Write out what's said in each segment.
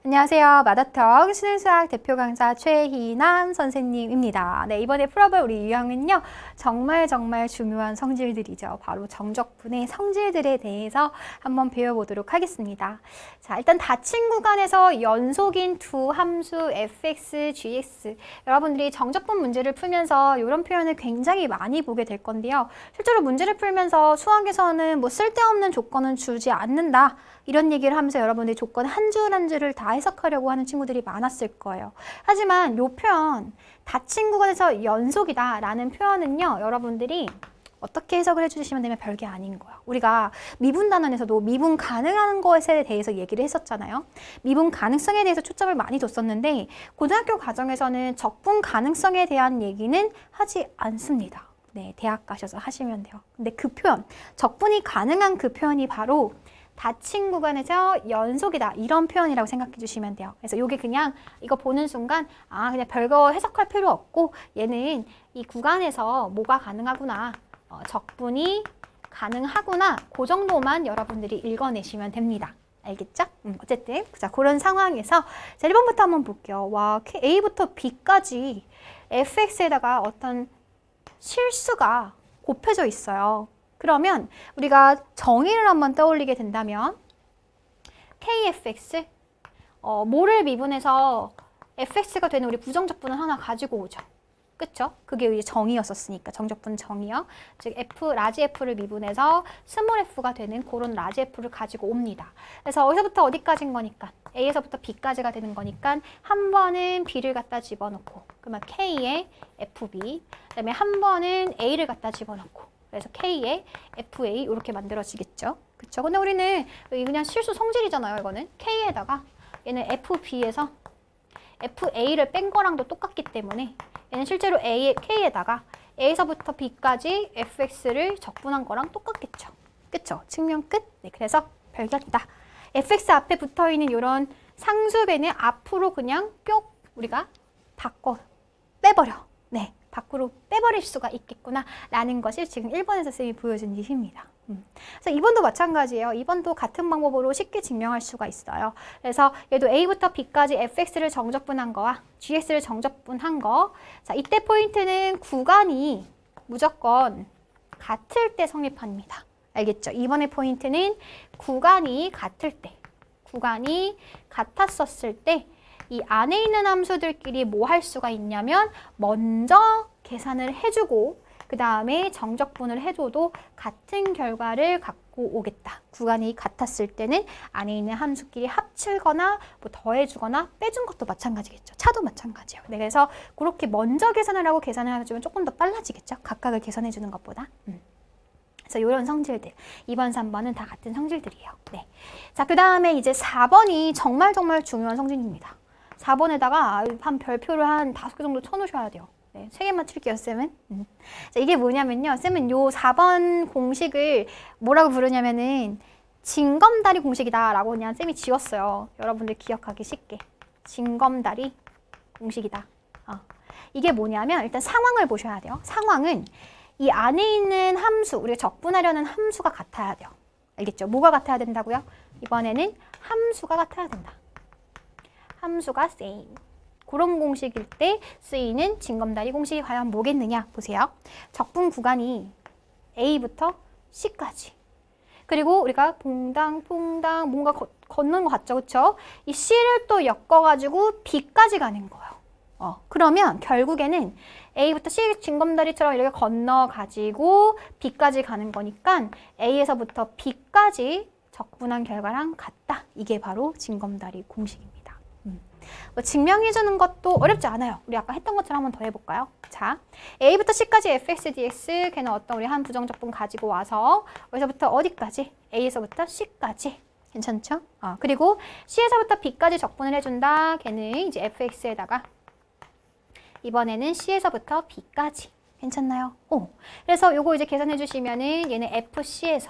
안녕하세요. 마더턱 수능수학 대표 강사 최희남 선생님입니다. 네, 이번에 풀어볼 우리 유형은요. 정말 중요한 성질들이죠. 바로 정적분의 성질들에 대해서 한번 배워보도록 하겠습니다. 자, 일단 닫힌 구간에서 연속인 두 함수 fx, gx 여러분들이 정적분 문제를 풀면서 이런 표현을 굉장히 많이 보게 될 건데요. 실제로 문제를 풀면서 수학에서는 뭐 쓸데없는 조건은 주지 않는다. 이런 얘기를 하면서 여러분들이 조건 한 줄 한 줄을 다 해석하려고 하는 친구들이 많았을 거예요. 하지만 이 표현, 닫힌 구간에서 연속이다 라는 표현은요. 여러분들이 어떻게 해석을 해주시면 되면 별게 아닌 거예요. 우리가 미분 단원에서도 미분 가능한 것에 대해서 얘기를 했었잖아요. 미분 가능성에 대해서 초점을 많이 뒀었는데 고등학교 과정에서는 적분 가능성에 대한 얘기는 하지 않습니다. 네, 대학 가셔서 하시면 돼요. 근데 그 표현, 적분이 가능한 그 표현이 바로 닫힌 구간에서 연속이다 이런 표현이라고 생각해 주시면 돼요. 그래서 이게 그냥 이거 보는 순간 그냥 별거 해석할 필요 없고 얘는 이 구간에서 뭐가 가능하구나 적분이 가능하구나 그 정도만 여러분들이 읽어내시면 됩니다. 알겠죠? 어쨌든 자 그런 상황에서 자 1번부터 한번 볼게요. 와 A부터 B까지 fx에다가 어떤 실수가 곱해져 있어요. 그러면 우리가 정의를 한번 떠올리게 된다면 kfx 뭐를 미분해서 fx가 되는 우리 부정적분을 하나 가지고 오죠. 그쵸? 그게 이제 정의였었으니까 정적분 정의요. 즉 f, 라지 f를 미분해서 스몰 f가 되는 그런 라지 f를 가지고 옵니다. 그래서 어디서부터 어디까지인 거니까 a에서부터 b까지가 되는 거니까 한 번은 b를 갖다 집어넣고 그러면 k에 fb 그다음에 한 번은 a를 갖다 집어넣고 그래서 K에 FA 이렇게 만들어지겠죠. 그쵸? 근데 우리는 그냥 실수 성질이잖아요. 이거는 K에다가 얘는 FB에서 FA를 뺀 거랑도 똑같기 때문에 얘는 실제로 K에다가 A에서부터 B까지 FX를 적분한 거랑 똑같겠죠. 그쵸? 측면 끝. 네, 그래서 별게 아니다. FX 앞에 붙어있는 이런 상수배는 앞으로 그냥 뿅 우리가 바꿔 빼버려. 네. 밖으로 빼버릴 수가 있겠구나 라는 것을 지금 1번에서 쌤이 보여준 예시입니다. 그래서 2번도 마찬가지예요. 2번도 같은 방법으로 쉽게 증명할 수가 있어요. 그래서 얘도 A부터 B까지 fx를 정적분한 거와 gx를 정적분한 거. 자, 이때 포인트는 구간이 무조건 같을 때 성립합니다. 알겠죠? 2번의 포인트는 구간이 같을 때, 구간이 같았었을 때 이 안에 있는 함수들끼리 뭐 할 수가 있냐면 먼저 계산을 해주고 그 다음에 정적분을 해줘도 같은 결과를 갖고 오겠다. 구간이 같았을 때는 안에 있는 함수끼리 합치거나 뭐 더해주거나 빼준 것도 마찬가지겠죠. 차도 마찬가지예요. 네, 그래서 그렇게 먼저 계산을 하고 계산을 해주면 조금 더 빨라지겠죠. 각각을 계산해주는 것보다. 그래서 이런 성질들 2번, 3번은 다 같은 성질들이에요. 네. 자, 그 다음에 이제 4번이 정말 중요한 성질입니다. 4번에다가 한 별표를 한 5개 정도 쳐놓으셔야 돼요. 네, 3개만 칠게요, 쌤은. 자, 이게 뭐냐면요. 쌤은 요 4번 공식을 뭐라고 부르냐면은 징검다리 공식이다 라고 그냥 쌤이 지웠어요. 여러분들 기억하기 쉽게. 징검다리 공식이다. 이게 뭐냐면 일단 상황을 보셔야 돼요. 상황은 이 안에 있는 함수, 우리가 적분하려는 함수가 같아야 돼요. 알겠죠? 뭐가 같아야 된다고요? 이번에는 함수가 같아야 된다. 함수가 same. 그런 공식일 때 쓰이는 징검다리 공식이 과연 뭐겠느냐 보세요. 적분 구간이 A부터 C까지. 그리고 우리가 퐁당 뭔가 걷는 것 같죠, 그렇죠? 이 C를 또 엮어가지고 B까지 가는 거예요. 그러면 결국에는 A부터 C 징검다리처럼 이렇게 건너가지고 B까지 가는 거니까 A에서부터 B까지 적분한 결과랑 같다. 이게 바로 징검다리 공식입니다. 뭐 증명해주는 것도 어렵지 않아요. 우리 아까 했던 것처럼 한번 더 해볼까요? 자, A부터 C까지 fx, dx 걔는 어떤 우리 한 부정적분 가지고 와서 어디서부터 어디까지? A에서부터 C까지. 괜찮죠? 그리고 C에서부터 B까지 적분을 해준다. 걔는 이제 fx에다가 이번에는 C에서부터 B까지. 괜찮나요? 그래서 요거 이제 계산해 주시면은 얘는 FC에서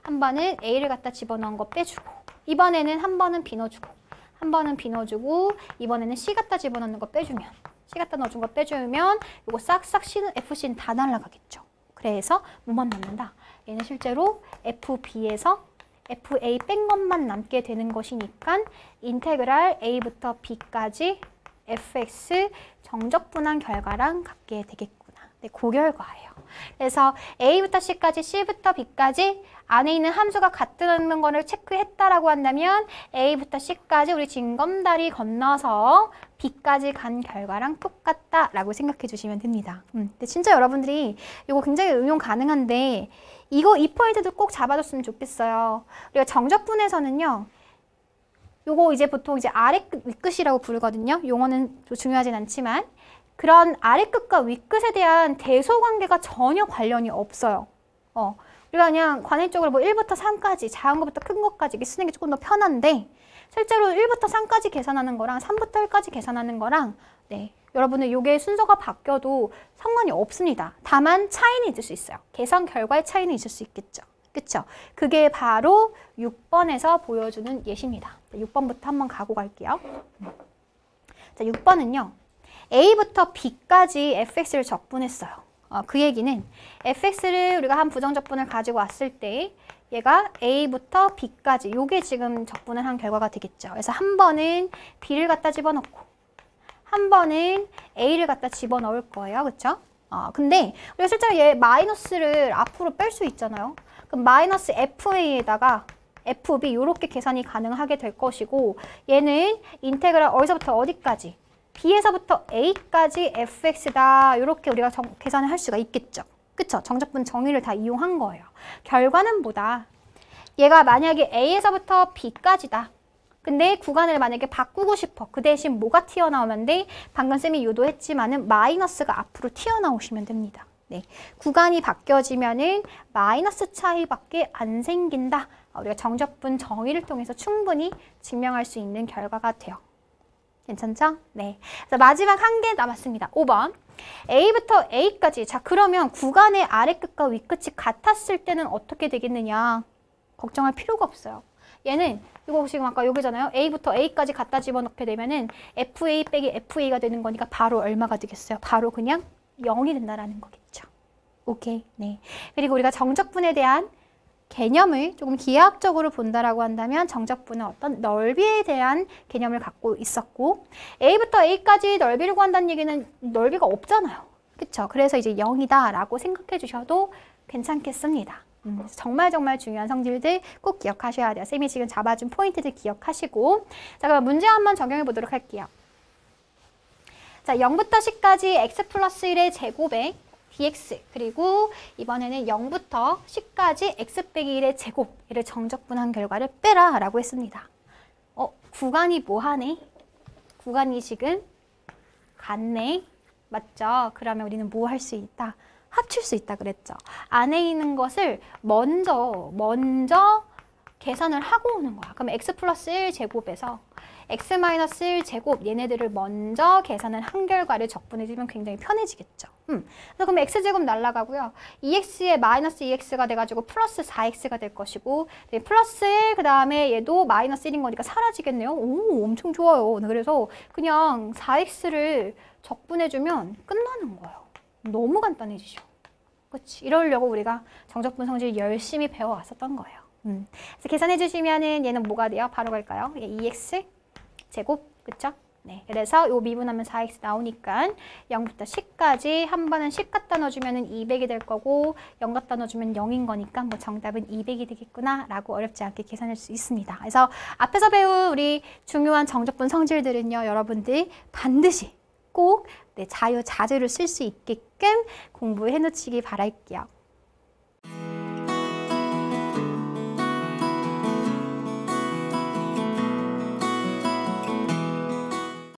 한 번은 A를 갖다 집어넣은 거 빼주고 이번에는 한 번은 B 넣어주고 한 번은 B 넣어주고 이번에는 C 갖다 집어넣는 거 빼주면 C 갖다 넣어준 거 빼주면 요거 싹싹 C는 FC는 다 날아가겠죠. 그래서 뭐만 남는다? 얘는 실제로 FB에서 FA 뺀 것만 남게 되는 것이니까 인테그랄 A부터 B까지 fx 정적분한 결과랑 같게 되겠구나. 네, 그 결과예요. 그래서 A부터 C까지, C부터 B까지 안에 있는 함수가 같다는 거를 체크했다라고 한다면 A부터 C까지 우리 징검다리 건너서 B까지 간 결과랑 똑같다라고 생각해 주시면 됩니다. 근데 진짜 여러분들이 이거 굉장히 응용 가능한데 이 포인트도 꼭 잡아줬으면 좋겠어요. 우리가 정적분에서는요. 요거 이제 보통 이제 아래 끝, 윗끝이라고 부르거든요. 용어는 중요하진 않지만 그런 아래 끝과 윗끝에 대한 대소 관계가 전혀 관련이 없어요. 우리가 그냥 관행적으로 뭐 1부터 3까지 작은 것부터 큰 것까지 이렇게 쓰는 게 조금 더 편한데 실제로 1부터 3까지 계산하는 거랑 3부터 1까지 계산하는 거랑 네, 여러분은 요게 순서가 바뀌어도 상관이 없습니다. 다만 차이는 있을 수 있어요. 계산 결과의 차이는 있을 수 있겠죠. 그쵸? 그게 바로 6번에서 보여주는 예시입니다. 6번부터 한번 가고 갈게요. 자, 6번은요. A부터 B까지 fx를 적분했어요. 그 얘기는 fx를 우리가 한 부정적분을 가지고 왔을 때 얘가 A부터 B까지 요게 지금 적분을 한 결과가 되겠죠. 그래서 한 번은 B를 갖다 집어넣고 한 번은 A를 갖다 집어넣을 거예요. 그쵸? 근데 우리가 실제로 얘 마이너스를 앞으로 뺄 수 있잖아요. 그럼 마이너스 FA에다가 FB 이렇게 계산이 가능하게 될 것이고 얘는 인테그랄 어디서부터 어디까지? B에서부터 A까지 fx다. 이렇게 우리가 계산을 할 수가 있겠죠. 그쵸? 정적분 정의를 다 이용한 거예요. 결과는 뭐다? 얘가 만약에 A에서부터 B까지다. 근데 구간을 만약에 바꾸고 싶어. 그 대신 뭐가 튀어나오면 돼? 방금 쌤이 유도했지만은 마이너스가 앞으로 튀어나오시면 됩니다. 네, 구간이 바뀌어지면은 마이너스 차이밖에 안 생긴다. 우리가 정적분 정의를 통해서 충분히 증명할 수 있는 결과가 돼요. 괜찮죠? 네. 그래서 마지막 한 개 남았습니다. 5번. A부터 A까지. 자, 그러면 구간의 아래끝과 윗끝이 같았을 때는 어떻게 되겠느냐? 걱정할 필요가 없어요. 얘는 이거 지금 아까 여기잖아요. A부터 A까지 갖다 집어넣게 되면은 FA 빼기 FA가 되는 거니까 바로 얼마가 되겠어요? 바로 그냥 0이 된다라는 거겠죠. 오케이. 네. 그리고 우리가 정적분에 대한 개념을 조금 기하학적으로 본다라고 한다면 정적분은 어떤 넓이에 대한 개념을 갖고 있었고 A부터 A까지 넓이를 구한다는 얘기는 넓이가 없잖아요. 그쵸? 그래서 이제 0이다 라고 생각해 주셔도 괜찮겠습니다. 정말 중요한 성질들 꼭 기억하셔야 돼요. 쌤이 지금 잡아준 포인트들 기억하시고 자, 그럼 문제 한번 적용해 보도록 할게요. 자, 0부터 10까지 x 플러스 1의 제곱에 dx 그리고 이번에는 0부터 10까지 x 빼기 1의 제곱 얘를 정적분한 결과를 빼라 라고 했습니다. 구간이 뭐하네? 구간이 지금 같네. 맞죠? 그러면 우리는 뭐 할 수 있다? 합칠 수 있다 그랬죠. 안에 있는 것을 먼저 계산을 하고 오는 거야. 그럼 x 플러스 1 제곱에서 x 마이너스 1 제곱 얘네들을 먼저 계산을 한 결과를 적분해주면 굉장히 편해지겠죠. 그래서 그럼 x제곱 날라가고요. 2x에 마이너스 2x가 돼가지고 플러스 4x가 될 것이고 네, 플러스 1 그 다음에 얘도 마이너스 1인 거니까 사라지겠네요. 오, 엄청 좋아요. 그래서 그냥 4x를 적분해주면 끝나는 거예요. 너무 간단해지죠. 그치? 이러려고 우리가 정적분 성질 열심히 배워왔었던 거예요. 그래서 계산해 주시면은 얘는 뭐가 돼요? 바로 갈까요? 2x 제곱, 그쵸? 네, 그래서 요 미분하면 4x 나오니까 0부터 10까지 한 번은 10 갖다 넣어주면은 200이 될 거고 0 갖다 넣어주면 0인 거니까 뭐 정답은 200이 되겠구나 라고 어렵지 않게 계산할 수 있습니다. 그래서 앞에서 배운 우리 중요한 정적분 성질들은요, 여러분들 반드시 꼭 자유자재로 쓸 수 있게끔 공부해 놓으시기 바랄게요.